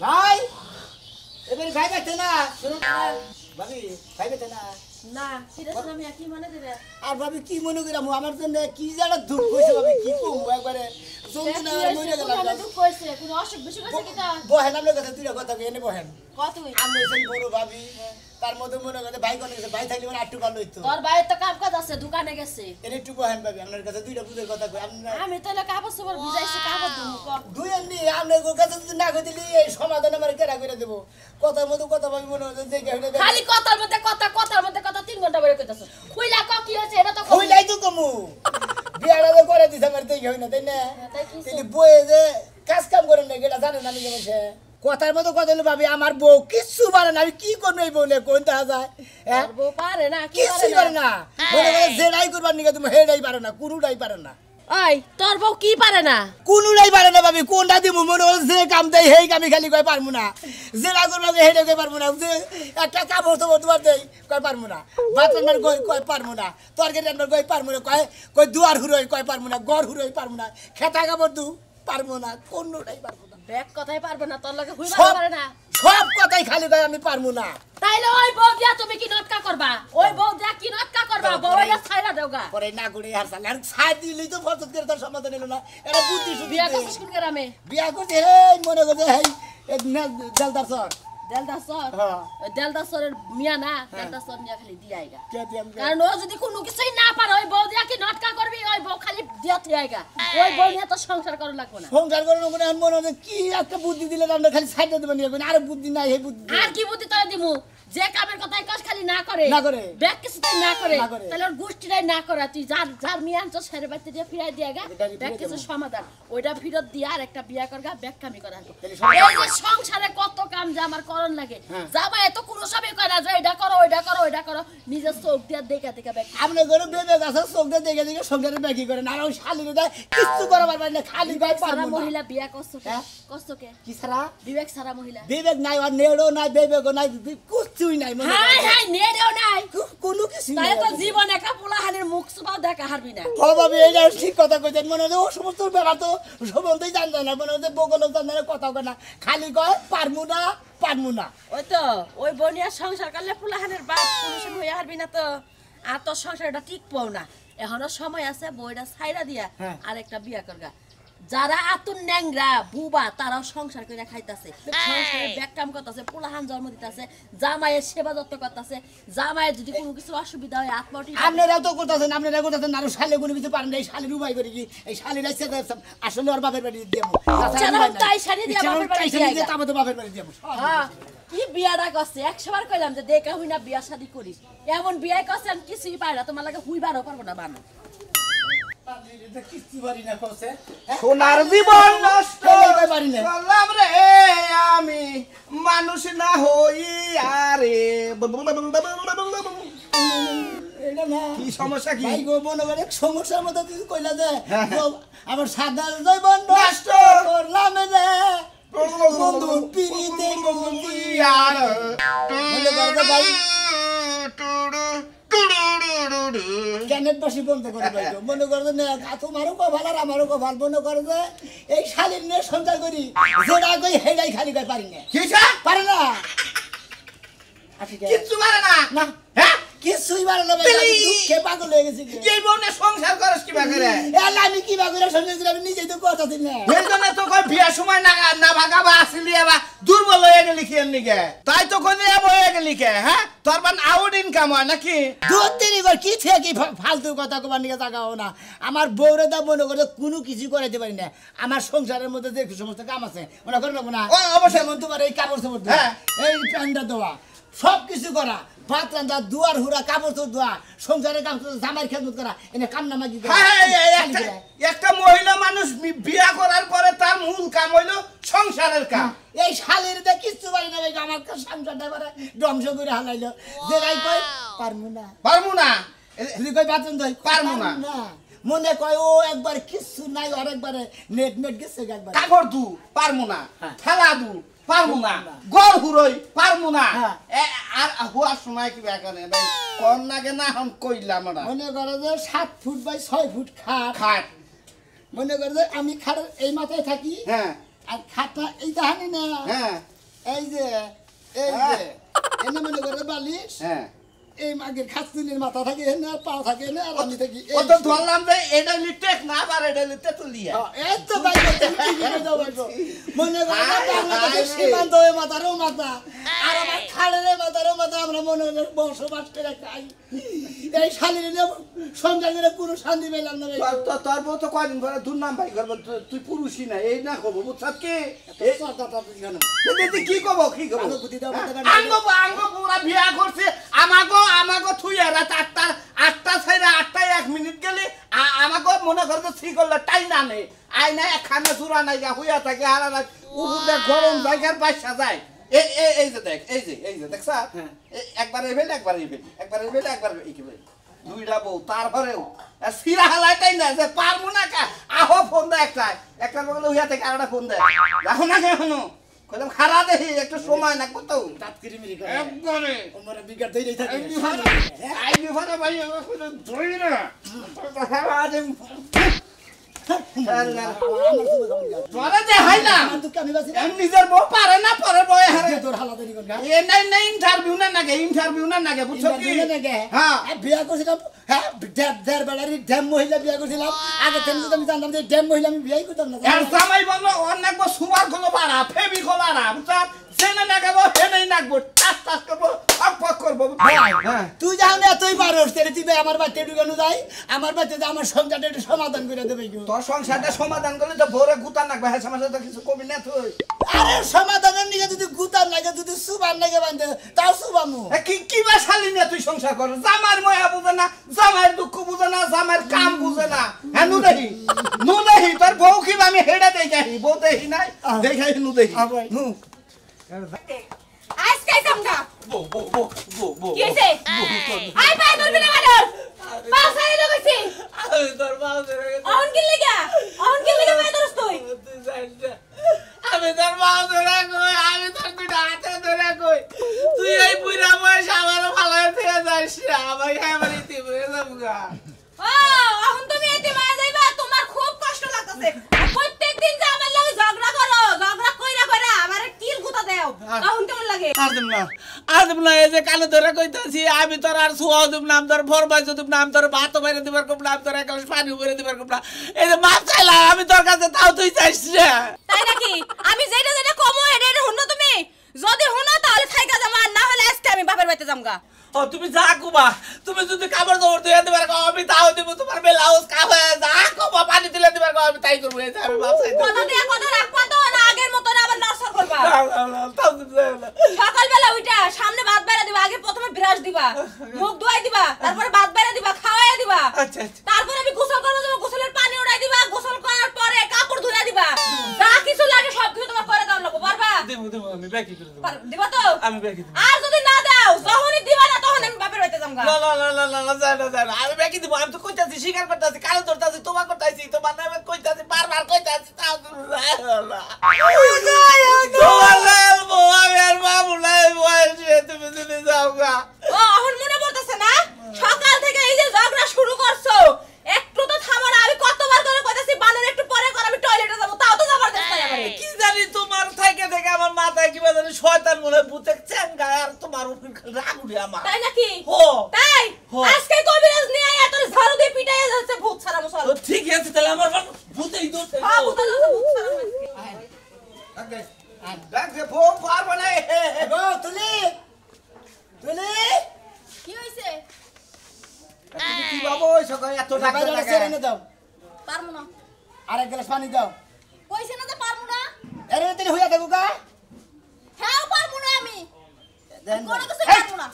ভাই এবারে ভাই বাইতে না শুনুন ভাবি ভাই বাইতে না না সিরিয়াস আমি কি মনে দিবে আর ভাবি কি মনে করি আমার জন্য কি জানা দুঃখ হইছে ভাবি কি কম একবারে জমদিনা মরে গেলাম আমি দুঃখ হইছে কোন অসুখ বিসুখ আছে কি তা বহেন আপনার কথা দুইটা কথা কই এনে বহেন কত আমি এসেন বড় ভাবি তার মধ্যে মনে করে ভাই কোন গেছে ভাই থাকলে মানে একটু ভালো হইতো তোর ভাইয়ের তো কাম কাজ আছে দোকানে গেছে এনে একটু বহেন ভাবি আপনার কাছে দুইটা বুঝের কথা কই আমি তাহলে কাপড় সবর বুঝাইছি কাপড় দেবো দুই এমনি আপনার কাছে যদি না কই দিলি এই সমাধান আমার কেরা করে দেব কথার মধ্যে কথা ভাবি মনে হচ্ছে দেখে হইলে খালি কথার মধ্যে কথা 3 ঘন্টা বলে কইতাছ কইলা ক কি হইছে এটা তো কইলাই তো কমু বিয়াটা তো করে দিছ আমার দেখে হই না তাই না তাইলে বয়ে যে কাজ কাম করে না এটা জানে না আমি কেমন কথার মতো কথা হলো ভাবি আমার বউ কিচ্ছু পারে না আমি কি করবো এই বলে কোন দেখা যায় হ্যাঁ বউ পারে না কি কিচ্ছু পারে না মনে করে যেটাই করবার নিকে তুমি হেডাই পারে না কোনোটাই পারে না ওই তোর বউ কি পারে না কোনোটাই পারে না ভাবি কোনটা দিব মনে হচ্ছে যে কাম দেয় সেই কামি খালি কয় পারবো না যেটা করবো হেডে কয় পারবো না যে একটা কাপড় তো তোমার দেয় কয় পারবো না ভাত রান্নার কয় পারবো না তরকারি রান্নার কয় পারবো না কয় দুয়ার হুড়োই কয় পারবো না গড় হুড়োই পারবো না খেতা কাপড় পারবো না কোনোটাই পারবো না ব্যাগ কথাই পারবে না তোর লাগে হইবা পারে না সব কথাই খালি কয় আমি পারবো না তাইলে ওই বউ দিয়া তুমি কি নাটকা করবা ওই বউ দিয়া কি নাটকা করবা বউটা ছাইরা দেওগা পরে না করে আর সাল আর ছাই দিলেই তো ফসল করে তার সমাধান এলো না এটা বুদ্ধি শুধু বিয়া করছিস কোন গ্রামে বিয়া করতে হেই মনে করতে হেই জলদার সর দেলদাসরের মিয়া না দেলদাসর নিয়া খালি দিয়াইগা কে দিয়াম কারণ ও যদি কোনো কিছুই না পারে ওই বউ দিয়া কি নাটকা করবি ওই বউ খালি দিয়া থিয়াইগা ওই বউ নিয়ে তো সংসার করা লাগবে না সংসার করে মনে হয় মনে হচ্ছে কি একটা বুদ্ধি দিলে আমরা খালি সাইডে দেবেন আর বুদ্ধি নাই এই বুদ্ধি আর কি বুদ্ধি তোরা দিমু যে কামের কথাই কাজ খালি না করে ব্যাগ কিছুতেই না করে তাহলে ওর গোষ্ঠীটাই না করে তুই যার মিয়া আনছ সেরে বাড়িতে দিয়ে ফিরাই দিয়াগা ব্যাগ কিছু সমাধান ওইটা ফিরত দিয়া আর একটা বিয়া করগা ব্যাগ কামি করা এই যে সংসারে কত কাম যে আমার করন লাগে যাবা এত কোনো সবই কয় না যে এটা করো ওইটা করো নিজের চোখ দিয়া দেখা ব্যাগ আপনি ঘরে বেবে গাছে চোখ দিয়ে দেখে সংসারে ব্যাগই করেন আর ওই শালিরে দেয় কিছু করাবার পারে না খালি গায়ে পারবো না মহিলা বিয়া কষ্টকে কি ছাড়া বিবেক ছাড়া মহিলা বিবেক নাই আর নেড়ো নাই বেবেগও নাই কিছুই নাই মনে হাই নেড়ো নাই কোনো কিছু তাই তো জীবন একা পোলাহানের মুখ সুবাও দেখা হারবি না বাবা এইটা ঠিক কথা কইছেন মনে হয় ও সমস্ত ব্যাপার তো সম্বন্ধেই জানতো না মনে হয় বগল জানতো না কথা কয় না খালি কয় পারমু না ওই তো ওই বনিয়া সংসার করলে পোলাহানের বাপ পুরুষের হইয়া হারবি না তো আর তোর সংসারটা ঠিক পাও না এখনো সময় আছে বইটা ছাইরা দিয়া আর একটা বিয়া করগা যারা আতুন ন্যাংরা বুবা তারাও সংসার করে খাইতাছে সংসারে ব্যাগ কাম করতেছে পোলাহান জন্ম দিতেছে জামাইয়ের সেবা যত্ন করতেছে জামাইয়ের যদি কোনো কিছু অসুবিধা হয় আত্মটি আপনারা তো করতেছেন আর শালে কোনো কিছু পারেন এই শালের উপায় করে কি এই শালের আসলে ওর বাপের বাড়ি দেবো তাই শাড়ি দিয়া বাপের বাড়ি দিয়া তারপর তো বাপের বাড়ি দেবো কি বিয়াটা করছে 100 বার কইলাম যে দেখা হই না বিয়া শাদি করিস এমন বিয়াই করছে আমি কিছুই পাই না তোমার লাগে হুইবারও পারবো না বানো সোনার জীবন নষ্ট করলাম রে আমি মানুষ না হই আরে কি সমস্যা কি সমস্যার মতো তুই কইলা যে আমার সাদা জীবন নষ্ট করলাম রে বন্ধু পিড়িতে ভাই ক্যানেট বাসি বন্ধ করে পাইতো মনে করছে না তোমারও কভাল আর আমারও কভাল মনে করে যে এই শালীর নিয়ে সঞ্চার করি যেটা কই হেডাই খালি কই পারি না পারে না কিচ্ছু পারে না না হ্যাঁ কিছুই পারে না ভাই দুঃখে পাগল হয়ে গেছি এই বনে সংসার করস কি বাগরে এলা আমি কি বাগরে সংসার করি আমি নিজেই তো কথা দিই না এর জন্য তো কই বিয়া সময় না ভাগাবা আসলি বা দুর্বল হয়ে গেলি কি এমনিকে তাই তো কই এব হয়ে গেলি কে হ্যাঁ তোর বান আউট ইনকাম হয় নাকি দুধ তিরি কর কি থেকে কি ফালতু কথা কবার নিকে জাগাও না আমার বউরে দা মনে করে কোনো কিছু করাইতে পারি না আমার সংসারের মধ্যে যে সমস্ত কাম আছে মনে করে নেবো না অবশ্যই মন তোমার এই কাপড় চোপড় ধোয়া এই প্যান্টটা ধোয়া সব কিছু করা ভাত রান্না দুয়ার হুড়া কাপড় চোপড় ধোয়া সংসারের কাম জামাই খেদমত করা এনে কাম নামা কি একটা মহিলা মানুষ বিয়া করার পরে তার মূল কাম হইলো সংসারের কাম এই শালের দা কিছু পারি না ভাই আমার সংসারটা এবারে ধ্বংস করে হালাইলো যে ভাই কই পারমু না তুই কই বাথরুম ধই পারমু না মনে কয় ও একবার কিছু নাই আর একবারে নেট গেছে একবার কাপড় দু পারমু না খেলা দু পারমু না গড় হুরই পারমু না আর হুয়ার সময় কি ব্যাকারে ভাই কোন নাগে না হম কইলাম না মনে করে যে 7 ফুট বাই 6 ফুট খাট খাট মনে করে যে আমি খাট এই মাথায় থাকি আর খাটটা এই জানি না হ্যাঁ এই যে এনে মনে করে বালিশ হ্যাঁ এই মাগের খাচ্ছিনের মাথা থাকে এনে আর পা থাকে এনে আর আমি থাকি ও তো ধরলাম যে এটা লিটেক না আর এটা লিটে তুলিয়া এই তো ভাই মনে করে বাংলাদেশের সীমান্ত হয়ে মাথারও মাথা আর আমার খালের মাথারও মাথা আমরা মনে করে বসবাস করে খাই এই শালির সংসার করে কোনো শান্তি পেলাম না তোর বউ তো কয়দিন পরে দুর্নাম ভাই করবো তুই পুরুষই না এই না কব বুঝছাস কি কি কব কি কব আঙ্গ পুরা বিয়া করছে আমাগো থুইয়া রাত 8টা ছাইরা 8টায় 1 মিনিট গেলে আমাগো মনে করতে ঠিক করলে টাই না নেই আই না একখানা জুরা নাই গা হইয়া থাকে আর উপরে গরম জায়গার বাইসা যায় এই যে দেখ এই যে দেখ স্যার একবার এবেল একবার দুইটা বউ তারপরেও সিরা হালাইটাই না যে পারবো না কা আহো ফোন দেয় একটার বগলে হইয়া থেকে আরেকটা ফোন দেয় রাখো না কেন কইলাম খারা দেখি একটু সময় না কত তাৎকিরি মিরি করে একবারে ওমরে বিগার দেই থাকে আই বিফারে ভাই কইলো ধরি না আজ তোরা যে হাই না নিজের বউ পারে না পরে বউ হারে তোর হালা দেরি কর এ নাই ইন্টারভিউ না নাগে বুঝছো কি হ্যাঁ বিয়া করছিলাম হ্যাঁ দেড় বেলারি ড্যাম মহিলা বিয়া করছিলাম আগে থেকে আমি জানতাম যে ড্যাম মহিলা আমি বিয়াই করতাম না আর জামাই বন্ধ অনেক সুবার গুলো বাড়া ফেবি খোলারা বুঝছো সেনে নাগাবো হেনেই নাগবো টাস করবো অক করবো হ্যাঁ তুই যাও না তুই পারোস তেরে তুই আমার বাচ্চা ঢুকানো যাই আমার বাচ্চা আমার সংসারটা একটু সমাধান করে দেবে কি তোর সংসারটা সমাধান করলে তো ভোরে গুতা নাগবে হ্যাঁ সমাজে তো কিছু কবি না তুই আরে সমাধানের নিকে যদি গুতার লাগে যদি সুবার লাগে বান্ধে তাও সুবামু কি বা শালি নিয়ে তুই সংসার কর জামার ময়া বুঝে না জামার দুঃখ বুঝে না জামার কাম বুঝে না হ্যাঁ নু দেহি তোর বউ কি আমি হেডা দেখাই বউ দেহি নাই দেখাই নু দেহি নু আজকে সমঝা বউ কি হইছে আই পাই ধরবি না মাদর পাছাই লগইছি আমি তোর বউ ধরে অন কি লাগা পাই ধরছ তুই আমি তোর বউ ধরে কই আমি তোর দুইটা হাতে ধরে কই তুই এই বুইরা বয়স আমার ভালো থেকে যাইস আমার আমার ইতি বুঝে যাবগা ও এখন তুমি এতে মারা যাইবা তোমার খুব কষ্ট লাগতেছে প্রত্যেকদিন যে আমার লাগে ঝগড়া কইরা আমারে কিল গুতা দাও এখন কেমন লাগে আদম না এই যে কানে ধরে কইতাছি আমি তোর আর সুয়া দিম নাম তোর ফরমাইজ দিম নাম তোর ভাত বাইরে দিবার কম নাম তোর এক গ্লাস পানি ভরে দিবার কম না এই যে মাপ চাইলা আমি তোর কাছে তাও তুই চাইছ রে তাই নাকি আমি যেটা কমো এটা হুনো তুমি যদি হুনো তাহলে থাইকা যাবা না হলে আজকে আমি বাপের বাড়িতে যামগা ও তুমি যা কুবা তুমি যদি কাপড় দৌড় দিয়ে দিবার কম আমি তাও দিব তোমার ব্লাউজ কাপড় যা কুবা পানি দিলে দিবার কম আমি তাই করব এই যে আমি মাপ চাইতে কথা দিয়ে কথা রাখবা তো না আগের মত না আবার নরসর করবা তাও দিতে সকালবেলা উইটা সামনে ভাত বাইরে দিবা আগে প্রথমে ব্রাশ দিবা মুখ ধোয়াই দিবা তারপরে ভাত বাইরে দিবা খাওয়াই দিবা আচ্ছা তারপরে আমি গোসল করব গোসলের পানি উড়াই দিবা গোসল করার পরে কাপড় ধুইয়া দিবা যা কিছু লাগে সব কিছু তোমার করে দাও লাগবে পারবা দেব আমি ব্যাকি করে দেব দিবা তো আমি ব্যাকি দেব আর যদি না দাও যখনই দিবা না তখন আমি বাপের বাড়িতে যামগা না জানা আমি ব্যাকি দেব আমি তো কইতাছি স্বীকার করতাছি কালো ধরতাছি তোমা করতাছি তোমার নামে কইতাছি বারবার কইতাছি তাও তুমি যাওগা ও এখন মনে পড়তেছে না সকাল থেকে এই যে ঝগড়া শুরু করছো একটু তো থামো না আমি কতবার করে কইতাছি বানর একটু পরে কর আমি টয়লেটে যাব তাও তো যাবার চেষ্টা করে কি জানি তোমার থেকে আমার মাথায় কি জানি শয়তান মনে ভূতে চেঙ্গা আর তোমার রাগ উঠে আমার তাই নাকি হো তাই হো। আজকে কবিরাজ নিয়ে আয় তোর ঝাড়ু দিয়ে পিটাইয়া যাচ্ছে ভূত ছাড়া মশাল তো ঠিক আছে তাহলে আমার ভূতেই দোষ হ্যাঁ ভূত ছাড়া দেখে বউ পারবো না গো তুলি কি হইছে তুমি কি বাবু ওই সকাল এত টাকা বাইরে ছেড়ে এনে দাও পারমু না আরেক গ্লাস পানি দাও কইছে না যে পারমু না এর তেল হইয়া থাকো গা হ্যাঁ পারমু না আমি দেন কোনো কিছু পারমু না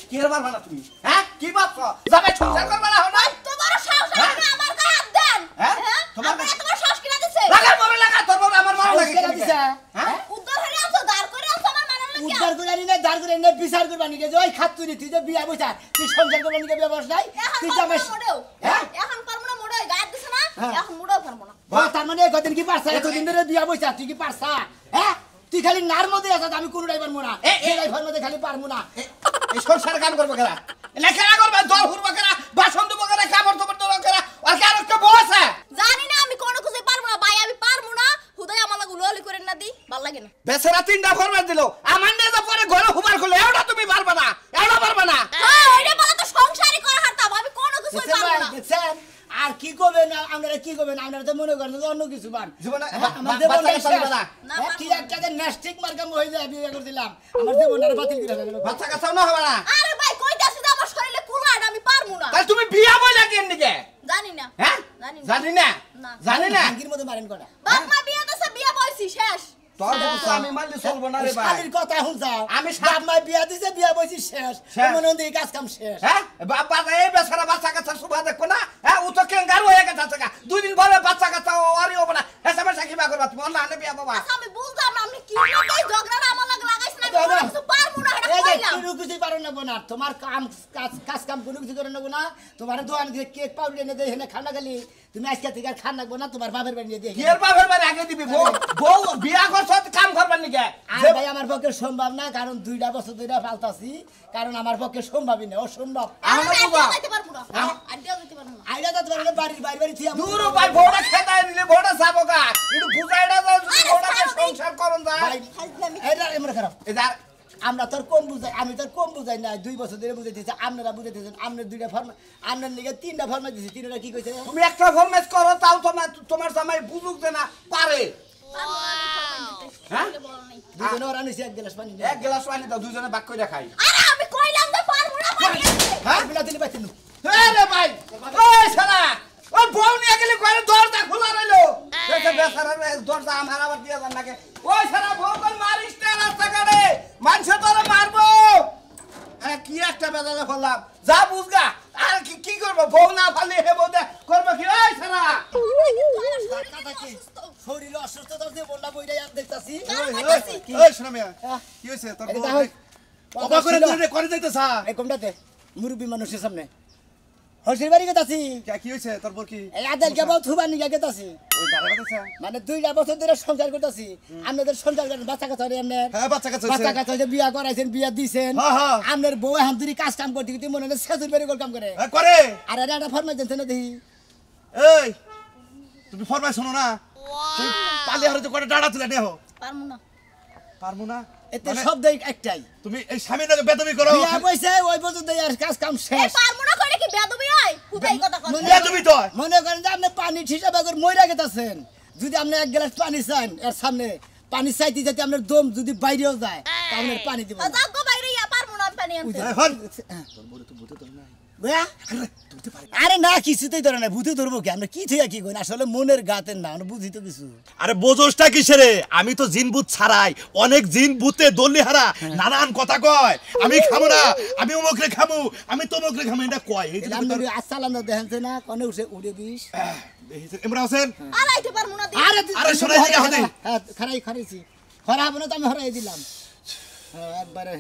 কি আর পারবা না তুমি হ্যাঁ কি ভাবছো যাবে সংসার করবা না হলো তোমার সাহস আছে আমার গায়ে হাত দেন হ্যাঁ? তোমার তোমার সাহস কিনা দিছে লাগা মরে লাগা তোর বউ আমার মার লাগে কেন দিছা হ্যাঁ উদ্ধার হলে আছো দাঁড় করে আছো আমার মানার লাগে উদ্ধার করে আনি না দাঁড় করে এনে বিচার করবা নিকে যে ওই খাত তুই যে বিয়া বইছা তুই সংসার করবা নিকে বিয়া বস নাই তুই জামাই হ্যাঁ এখন পারমু না মোড়ে গায়ে দিছ না এখন মোড়েও পারমু না ও তার মানে কতদিন কি পারছা এতদিন ধরে বিয়া বইছা তুই কি পারছা হ্যাঁ তুই খালি নার মধ্যে আছিস আমি কোন ড্রাইভার মোনা এই ড্রাইভার মধ্যে খালি পারমু না এই সংসার কাম করবো কেনা লেখা করবে দল ঘুরবো কেনা বাসন দেবো কেনা কাপড় তোপড় তোলো কেনা আর কারো কে বসে জানি না আমি কোনো কিছু পারবো না ভাল লাগে না বেচারা 3টা ফরমাস দিল আমার নিয়ে যা পরে ঘরে হুবার খুলে এওটা তুমি পারবা না এওটা পারবা না ওইটা বলা তো সংসারই করে হারতাম আমি কোনো কিছুই দেখছেন পারবো ভাই, না দেখছেন? আর কি করবেন আপনারা কি করবেন আপনারা তো মনে করেন যে অন্য কিছু বান জীবনে আমার জীবনটা বাচ্চা কাচ্চা শেষ। না না, হ্যাঁ, কি একটা যে নেস্টিক মার্কা মহিলা বিয়ে করে দিলাম আমার জীবনটা বাতিল করে ফেললো বাচ্চা কাচ্চাও না হবে না আরে ভাই কইতাছি যে আমার শরীরে কুলায় না, আমি পারবো না তাহলে তুমি বিয়া বইলা কেন নিকে জানি না হ্যাঁ জানি না। জানি না না। জানি না ভাঙ্গির মতো মারেন কটা বাপ মা বিয়ে দিছে বিয়ে বইছি শেষ তোর বলছো আমি মারলে চলবো না রে ভাই শালির কথা শুনছাও আমি বাপ মা বিয়া দিছে বিয়া বইছি শেষ শেষ। মনে হন কাজ কাম শেষ হ্যাঁ বাবা এই বেচারা বাচ্চা কাচ্চা সুভা দেখো না হ্যাঁ ও তো কেঙ্গার হয়ে গেছে টাকা 2 দিন পরে বাচ্চা কাচ্চা ওরই হবে না এসএমএস কিবা করবা তুমি অন্য আনে বিয়া বাবা আচ্ছা আমি বুঝলাম না আপনি কি লাগাই ঝগড়া আমার লাগে লাগাইছেন আমি কোনো কিছু পারবো না এটা এই যে কইলাম কোনো কিছুই পারো না বোনা তোমার কাজ কাম কোনো কিছু করে নেবো না তোমার দোকান দিয়ে কেক পাউডার এনে দেয় এখানে খানা খালি তুমি আজকে থেকে আর খান রাখবো না তোমার বাপের বাড়ি নিয়ে দিয়ে কি এর বাপের বাড়ি আগে দিবি বউ বিয়া করছ কাম করবার নিকে আর ভাই আমার পক্ষে সম্ভব না কারণ 2টা বছর ধরে পালতাছি কারণ আমার পক্ষে সম্ভবই না অসম্ভব আমি আমার আইডিয়া বাবা দিতে পারবো না আইডিয়া দিতে পারবো না আইডা তো তোমার বাড়ির বাড়ি থিয়া দূর ভাই বউটা খেতাই নিলে বউটা সাবো গা একটু বুঝাইডা দাও যদি বউটাকে সংসার করন যায় ভাই এটা এমন খারাপ এদার আমরা তোর কম বুঝাই আমি তোর কম বুঝাই না 2 বছর ধরে বুঝাইতেছি আপনারা বুঝাইতেছেন আপনার 2টা ফর্মা আপনার নিকে 3টা ফর্মা দিছি 3টা কি কইছে তুমি একটা ফরমাইশ করো তাও তোমার জামাই বুঝুক যে না পারে হ্যাঁ? দুজনে ওরা নিছে এক গ্লাস পানি এক গ্লাস পানি দাও দুজনে ভাগ করে খাই আরে আমি কইলাম যে পারবো না হ্যাঁ বিনা দিলে পাইতেন রে ভাই ওই শালা ওই বউ নিয়ে গেলি কইরে দরজা খোলা রইলো দেখে বেচারা দরজা আমার আবার দিয়ে যান নাকি ওই শালা বউ কই মারিস না রাস্তা কাটে মানুষ তোরে মারবো কি একটা বেজালে ফেললাম যা বুঝগা আর কি করবো বউ না ফালি হে বউ দে করবো কি ওই শালা শরীর অসুস্থ তোর যে বন্যা বইরা দেখতাছি এই শোনা মিয়া কি হইছে তোর এটা বউ হয় অবাক করে তুই করে যাইতেছা এই কমটাতে মুরব্বী মানুষের সামনে হসির বাড়ি গেতাছি কি হইছে তোর বউ কি এই আদাল কেবল থুবার নিয়ে গেতাছি ওই দাঁড়া গেছে মানে 2টা বছর ধরে সংসার করতেছি আপনাদের সংসার করেন বাচ্চা কাচ্চা এমনি হ্যাঁ বাচ্চা কাচ্চা হইছে বাচ্চা কাচ্চা হইছে, বিয়া করাইছেন বিয়া দিছেন হ্যাঁ, হ্যাঁ। আপনার বউ এখন দুরি কাজ কাম করতে করতে মনে হয় সেজুর বাড়ি কাম করে হ্যাঁ করে আর এটা একটা ফরমাইশ দেন না দেখি এই তুমি ফরমাই শোনো না তুই পালি হারে তো করে ডাড়া তুলে নেহ পারবো না পারমু না এতে মানে শব্দ একটাই তুমি এই স্বামীর নাকি বেদবি করো বিয়া কইছে ওই পর্যন্ত আর কাজ কাম এই শেষ পারবো না কইলে কি বেয়াদবি হয় খুদাই কথা কথা বেদবি তো মনে করেন যে আপনি পানি ঠিসা বাগর মইরা গেতাছেন যদি আপনি এক গ্লাস পানি চান এর সামনে পানি চাইতে যাতে আপনার দম যদি বাইরেও যায় তাহলে পানি দিব না। যাক বাইরে ইয়া পারবো না আমি পানি আনতে হন বুয়া? আরে না কিছুতেই ধরে না ভূতে ধরবো কি আমরা কি থইয়া কি করি আসলে মনের গাতের না আমরা বুঝি তো কিছু আরে বোঝোসটা কিসেরে আমি তো জিন বুত ছাড়াই অনেক জিন বুতে দল্লি হারা নানান কথা কয় আমি খাবো না আমি অমুকরে খাবো আমি তমুকরে খাবো এটা কয় এই যে আপনি আসসালাম দেখেন না কনে উড়ে বিষ ইমরান হোসেন আর আইতে পারবো না আরে শোনাই দিকে হদে হ্যাঁ খারাইছি খরা হবে না তো আমি হরাই দিলাম হ্যাঁ একবারে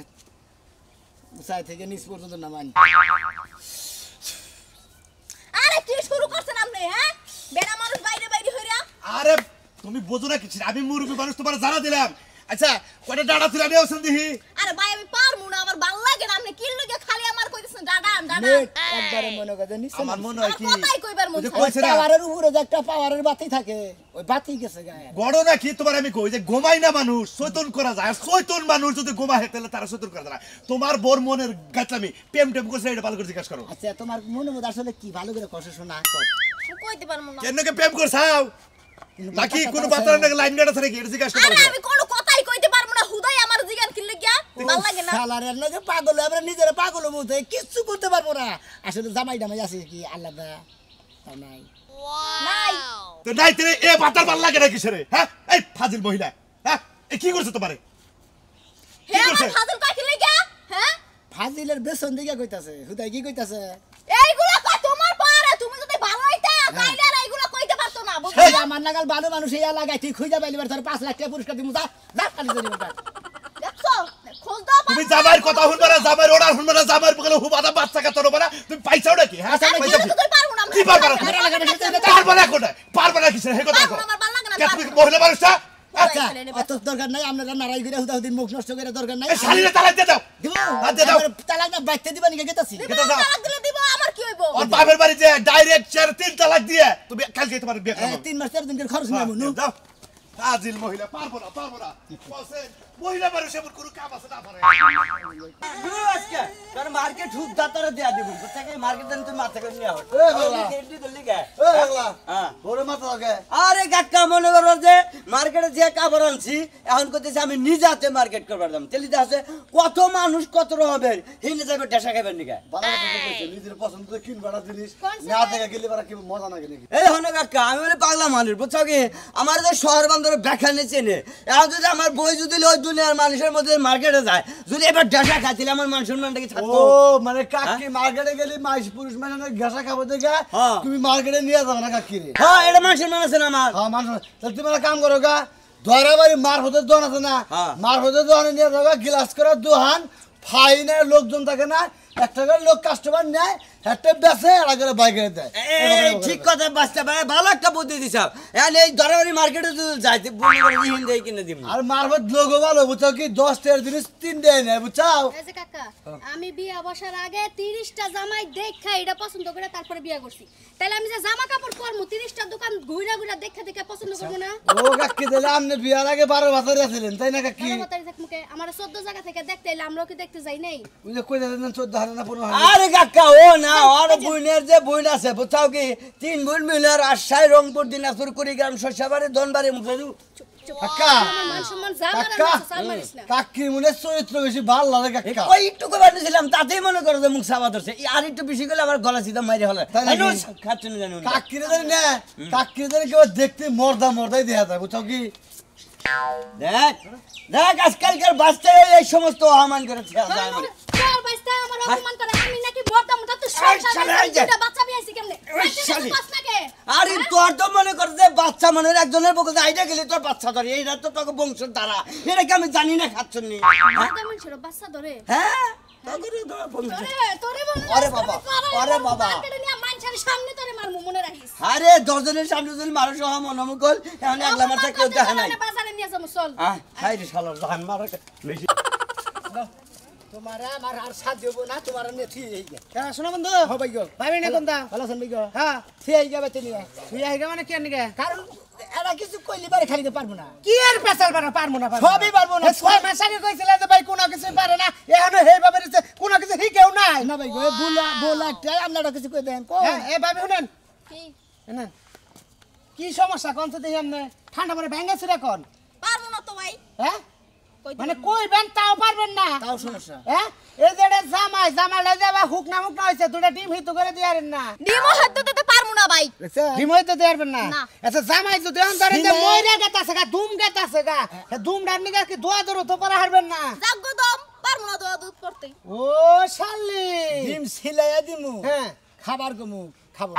উঁচাই থেকে নিচ পর্যন্ত নামানি আরে কি শুরু করছেন আপনি হ্যাঁ বেড়া মানুষ বাইরে বাইরে হইরা আরে তুমি বোঝো না কিছু আমি মুরব্বী মানুষ তোমার জানা দিলাম আচ্ছা কয়টা ডাড়া তুলে নিয়ে আসেন দেখি আরে ভাই আমি পারবো না আমার ভালো লাগে না আপনি কি লগে খালি আমার কইতেছেন ডাডান ডাডান নেট একবারে মনে করে নিচে আমার মনে হয় কি কথাই কইবার মন ওই যে চায়। কইছে না পাওয়ারের উপরে যে একটা পাওয়ারের বাতি থাকে ওই বাতি গেছে গায়ে বড় নাকি তোমার আমি কই যে ঘুমাই না মানুষ চৈতন করা যায় আর চৈতন মানুষ যদি ঘুমা হয় তাহলে তারা চৈতন করা যায় না। তোমার বোর মনের গাছলামি প্রেম টেম করছে এটা ভালো করে জিজ্ঞাসা করো আচ্ছা তোমার মনে মধ্যে আসলে কি ভালো করে কষ্ট শোনা আমি কইতে পারবো না কেন কে প্রেম করছাও নাকি কোনো বাতার নাকি লাইন গাড়া থাকে এটা জিজ্ঞাসা আরে করো আমি কোনো কথাই কইতে পারবো না হুদাই আমার জিগান কি লাগিয়া ভালো লাগে না সালারের নাকি পাগল হয়ে আমরা নিজেরা পাগল মতো কিচ্ছু করতে পারবো না আসলে জামাই ডামাই আছে কি আল্লাহ দা তা নাই নাই তো নাই তেরে এ বাতার ভাল লাগে না কিসেরে হ্যাঁ এই ফাজিল মহিলা হ্যাঁ এ কি করছে তোমারে হে আমার ফাজল কয় কি লাগিয়া হ্যাঁ ফাজিলের বেসন দিকে কইতাছে হুদাই কি কইতাছে এইগুলা কয় তোমার পারে তুমি যদি ভালো হইতা তাইলে আর এইগুলা কইতে পারতো না বুঝছো এই আমার নাগাল ভালো মানুষ এই এলাকায় তুই খুঁজে পাইলিবার তোর 5 লাখ টাকা পুরস্কার দিমু যা যা কালি ধরি ওটা দেখছো খোঁজ দাও তুমি জামাইয়ের কথা শুনবে না জামাইয়ের অর্ডার শুনবে না জামাইয়ের বগলে হুবাদা বাচ্চা কাচ্চা রোবা না তুমি পাইছাও নাকি হ্যাঁ আমি পাইছাও কি? তো পারবো না কি পারবা না তুমি? আমার এলাকায় বেশি তো পারবা না কোটা পারবা না কিসের হে কথা কও আমার ভালো লাগে না কে তুমি মহিলা মানুষটা আচ্ছা অত দরকার নাই আপনারা নারাই করে হুদাহুদিন মুখ নষ্ট করে দরকার নাই এই শালিরে তালাক দিয়ে দাও দিব হাত দিয়ে দাও তালাক না বাইতে দিবা নিকে গেতাছি কেটে দাও তালাক দিলে দিব আমার কি হইব ওর বাপের বাড়িতে ডাইরেক্ট 4 3 তালাক দিয়ে তুমি কালকে তোমার বিয়ে করব 3 মাস 4 দিনের খরচ নাই মনু দাও ফাজিল মহিলা পারবো না বলছেন মহিলা মানুষ এমন কোনো কাম আছে না পারে আজকে তোর মার্কেট হুক দাতারে দেয়া দিব কোথাকে মার্কেট দেন তুই মাথা করে নিয়ে আও কেডি দলি গে হ্যাঁ বড় মাথা লাগে আরে কাকা মনে করো যে মার্কেটে যে কাপড় আনছি এখন কইতেছি আমি নিজে হাতে মার্কেট করবার দাম তেলিতে আছে কত মানুষ কত রকমের হিনে যাবে ডেসা খাবেন নিকা নিজের পছন্দ কিনবাড়া জিনিস না দেখা গেলে বারা কি মজা লাগে নাকি এই হনে কাকা আমি বলে পাগলা মানুষ বুঝছো কি আমার যে শহর বান্ধব ব্যাখ্যা নিচে নে এখন যদি আমার বই যদি ওই দুনিয়ার মানুষের মধ্যে মার্কেটে যায় যদি এবার ডেসা খাইলে আমার মান সম্মানটা কি থাকতো ও মানে কাকি মার্কেটে গেলে মাইস পুরুষ মানে ঘাসা খাবো দেখা হ্যাঁ। তুমি মার্কেটে নিয়ে যাবে না কাকি রে হ্যাঁ এটা মান সম্মান আছে না আমার হ্যাঁ মানুষ তাহলে তুমি একটা কাম করো গা ধরাবাড়ি মারফতের দোকান আছে না হ্যাঁ। মারফতের দোকানে নিয়ে যাবে গ্লাস করার দোকান ফাইনের লোকজন থাকে না একটা করে লোক কাস্টমার নেয় একটা বেচে আর করে বাইকে দেয় এই ঠিক কথা বাচ্চা ভাই ভালো একটা বুদ্ধি দিছাও এখন এই দরাবাড়ি মার্কেটে যদি যাইতে বলি করে হিন্দে কিনে দিম আর মারফত লোকও ভালো বুঝছো কি 10 টাকার জিনিস 3 দেয় না বুঝছাও এই যে কাকা আমি বিয়া বসার আগে 30টা জামাই দেখা এটা পছন্দ করে তারপরে বিয়া করছি তাহলে আমি যে জামা কাপড় পরমু 30টা দোকান ঘুরা ঘুরা দেখা পছন্দ করব না ও কাকি দিলে আপনি বিয়ার আগে 12 বছর আছিলেন তাই না কাকি বাতারি দেখ মুখে আমার 14 জায়গা থেকে দেখতে এলে আমরাও কি দেখতে যাই নাই ওই যে কই দেন 14 না 15 আরে কাকা ও না আর বুইনের যে বুইন আছে বুঝছাও কি তিন বুইন মিলে রাজশাহী রংপুর দিনাজপুর কুড়িগ্রাম শস্যবাড়ি ধনবাড়ি মুখেরু কাকা আমার মান সম্মান যা মারার কাকা আছে সার মারিস না কাকির মনে চরিত্র বেশি ভালো লাগে কাকা ওই একটু করে বানিয়েছিলাম তাতেই মনে করো যে মুখ সাবা ধরছে আর একটু বেশি করলে আমার গলা সিধা মাইরে হলে তাই নাকি? খাচ্ছি না জানি কাকির জানি না কাকির জানি কেউ দেখতে মর্দাই দেখা যায় বুঝছো কি দেখ দেখ আজকালকার বাচ্চারা এই সমস্ত অপমান করে ছেড়ে যায় না। তোর বাইস্তা আমার অপমান করে আমি নাকি বড় মোটা তো সংসার দুটা বাচ্চা বিয়াইছি কেমনে পাস নাকে আরে তোর তো মনে কর যে বাচ্চা মনের একজনের পক্ষে আইডা গেলে তোর বাচ্চা ধরে এইটা তো তোকে বংশের দ্বারা এটা কি আমি জানি না খাচ্ছেন নি দাদা মানুষের বাচ্চা ধরে হ্যাঁ তোকে তোর বংশ তোরে বল আরে বাবা, আরে বাবা। মার্কেটে নিয়ে মানুষের সামনে তোরে মারমু মনে রাখিস আরে দশজনের সামনে যদি মানুষ হওয়া মনমুকল এখন একলা মাথা কেউ দেখে নাই বাজারে নিয়ে যাবো চল হাই রে শালা জান মারা বেশি তোমারা আমার আর সাথ দেব না তোমার নিয়ে ঠিক হই গে হ্যাঁ শোনো বন্ধু হো ভাই গো ভাবি না কোনটা ভালো আছেন ভাই গো হ্যাঁ ঠিক হই যাবে তুমি তুই আইগা মানে কি আনিগে কারণ এরা কিছু কইলি বারে খালি পারবো না কি আর পেছাল পারবো না সবই পারবো না ছয় মাস আগে কইছিলে যে ভাই কোনো কিছু পারে না এখানে হে ভাবে কোনো কিছু শিখেও নাই না ভাই গো বলা একটা আপনারা কিছু কই দেন কো হ্যাঁ এ ভাবি শুনেন কি না কি সমস্যা কোন তো দেখি আমনে ঠান্ডা পরে ভেঙে ছিড়ে কোন পারবো না তো ভাই হ্যাঁ মানে কইবেন তাও পারবেন না তাও সমস্যা হ্যাঁ এই যে জামাই লই যাবা হুক না হইছে দুটা ডিম হিতু করে দিয়ারেন না ডিমো হাত দিতে পারবো না ভাই ডিম হইতে দিয়ারবেন না না। আচ্ছা জামাই যদি অন্তরে যে মইরা গেতাছে গা দুম গেতাছে গা দুম ডার নিগা কি দোয়া দরো তো পারা হারবেন না জাগ্গ দম পারবো না দোয়া দুধ করতে ও শালি ডিম সিলাইয়া দিমু হ্যাঁ খাবার কমু খাবো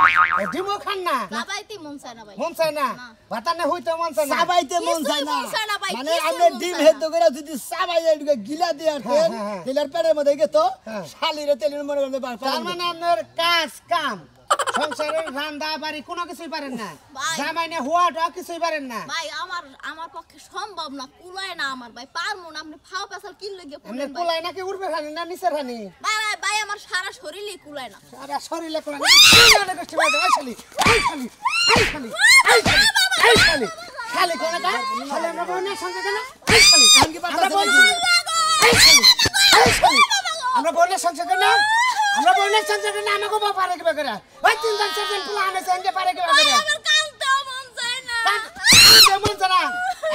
ডিমও খান না বাবাইতে মন চায় না ভাই মন চায় না ভাতানে হইতে মন চায় না সাবাইতে মন চায় না মন চায় না ভাই, মানে কিছুই আপনি মন ডিম চায় হেদ্দ করে যদি সাবাই এদিকে গিলা দিয়ে হ্যাঁ, হ্যাঁ। তেলের পেটের মধ্যে গেতো হ্যাঁ। শালিরে তেলের মনে করতে তার মানে আপনার কাজ কাম সংসারের রান্না বাড়ি কোনো কিছুই পারেন না ভাই। জামাই না হুয়াটা কিছুই পারেন না ভাই আমার পক্ষে সম্ভব না কুলায় না আমার ভাই পারমু না আপনি ফাও পেছাল কিল লাগিয়ে আপনি পুলেন ভাই কুলাই নাকি উঠবে খানি না নিচের খানি ভাই ভাই ভাই আমার সারা শরীরই কুলায় না আরে শরীরে কুলাই না কুলাই কষ্ট পাইতে ওই শালি ওই শালি ওই শালি ওই শালি ওই শালি খালি কোন না খালি আমরা বোনের সঙ্গে কেন ওই শালি আনকি আমরা পাতা বোনের সঙ্গে ওই শালি ওই শালি আমরা বোনের সঙ্গে কেন আমরা বোনের সঙ্গে কেন আমাকে বাবা পারে কি করে ওই তিনজন চারজন পুলা আনে সঙ্গে পারে কি করে আমার কাঁদতেও মন চায় না যেমন জানা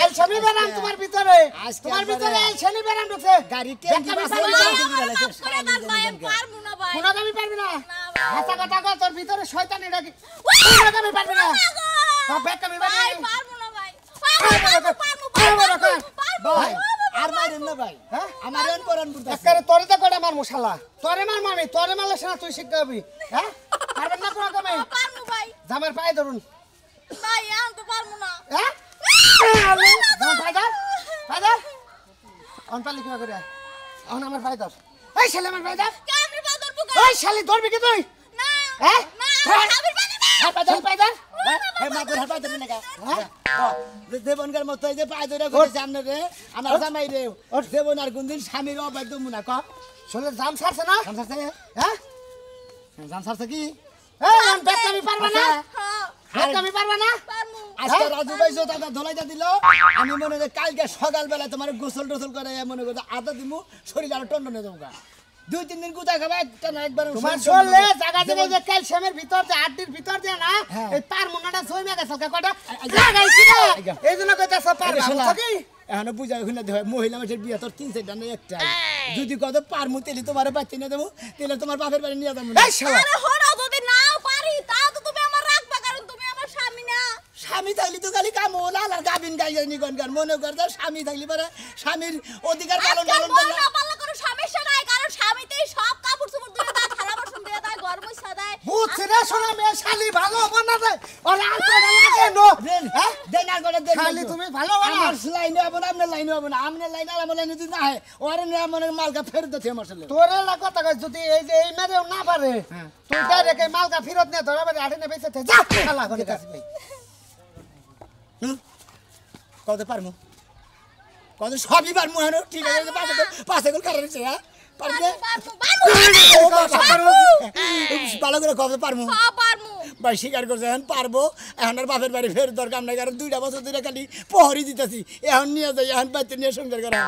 এই শনি বেরাম তোমার ভিতরে আজকে তোমার একবারে- ভিতরে এই শনি বেরাম ঢুকছে গাড়ি দেখা টেঙ্কি পারবে বাসে না। গাড়ি মাফ করে দাও ভাই আমি পারবো না ভাই কোনো কামি পারবি না ভাই। হাসা কথা কর তোর ভিতরে শয়তানি ডাকি কোনো কামি পারবি না বেক কামি ভাই পারবি না পারবো না ভাই ভাই আর মাইরেন না ভাই হ্যাঁ? আমার এন করান বুঝতে একারে তোরে তো করে মার মশালা তোরে মার মামি তোরে মারলে সেনা তুই শিখতে হবি হ্যাঁ পারবেন না কোনো কামে পারবো ভাই জামার পায়ে ধরুন ভাই আমি তো পারবো না হ্যাঁ জামার পায়ে ধর পায়ে ধর অন পারলি কিবা করে অন আমার পায়ে ধর এই ছেলে আমার পায়ে ধর কেমনে পা ধরবো গা? ওই শালি ধরবি কি তুই না হ্যাঁ না আমি পারি না হ্যাঁ পায়ে ধর পায়ে ধর হে মাদুর হাপাই দেবেন না হ্যাঁ দেবনকার মতো এই যে পায় ধরে কইছে আমনে রে আমার জামাই রে দেবন আর কোনদিন স্বামীর অবাধ্য মুনা ক শোলে জাম ছাড়ছে না জানছাছে হ্যাঁ জানছাছে কি এই আমি বেক কামি পারবে না হ্যাঁ বেক কামি পারবে না পারমু আজকে রাজু ভাই দাদা ধলাইটা দিল আমি মনে করি কালকে সকালবেলা তোমার গোসল টোসল করে মনে করি আদা দিমু শরীর আরো টন্ডনে দেবো 2-3 দিন কোথায় খাবে একটা না একবার তোমার চললে জায়গা দেবো যে ক্যালসিয়ামের ভিতর যে হাড্ডির ভিতর যে না এই তার মুনাটা জমে গেছে কটা লাগাইছি না এই জন্য কইতাছ পারবা বুঝছো কি এখন বুঝা ওখানে দেখ মহিলা মানুষের বিয়ে তোর 3-4টা নেই একটা যদি কত পারমু তেলি তোমার বাচ্চা নিয়ে দেবো তেলে তোমার বাপের বাড়ি নিয়ে যাবো আরে হড়া যদি নাও পারি তাও তো তুমি আমার রাখবা কারণ তুমি আমার স্বামী না স্বামী থাকলে তো খালি কাম হলো আর গাবিন গাইয়া নিগনকার মনে করতে স্বামী থাকলে পরে স্বামীর অধিকার পালন আজকাল বউ না পালন কোনো সমস্যা নাই কারণ স্বামীতেই সব কাপড় চোপড় দিয়ে দেয় থালা বাসন দিয়ে দেয় ঘর মুছা দেয় বুঝছি রে শোনা মেয়ে শালি ভালো হবে না রে ওর আলটা লাগে নো দেন হ্যাঁ দেন আর করে দেন শালি তুমি ভালো হবে না আমার লাইনে হবে না আপনার লাইনে হবে না আপনার লাইনে আর আমার লাইনে যদি না হয় ওরে না মনে মালকা ফেরত দিতে আমার সাথে তোরে কথা কই যদি এই যে এই মেরেও না পারে তুই ডাইরেক্ট এই মালকা ফেরত নিয়ে ধরে বাড়ি আড়ে নে বেঁচে যা শালা করে কাছে ভাই কত পারমু কত সবই পারমু হ্যাঁ ঠিক আছে পাশে গোল কারণ হচ্ছে হ্যাঁ পারবে ভালো করে কত পারমু ভাই স্বীকার করছে এখন পারবো এখন আর বাপের বাড়ি ফের দরকার নাই কারণ 2টা বছর ধরে খালি প্রহরী দিতেছি এখন নিয়ে যাই এখন বাচ্চা নিয়ে সংসার করা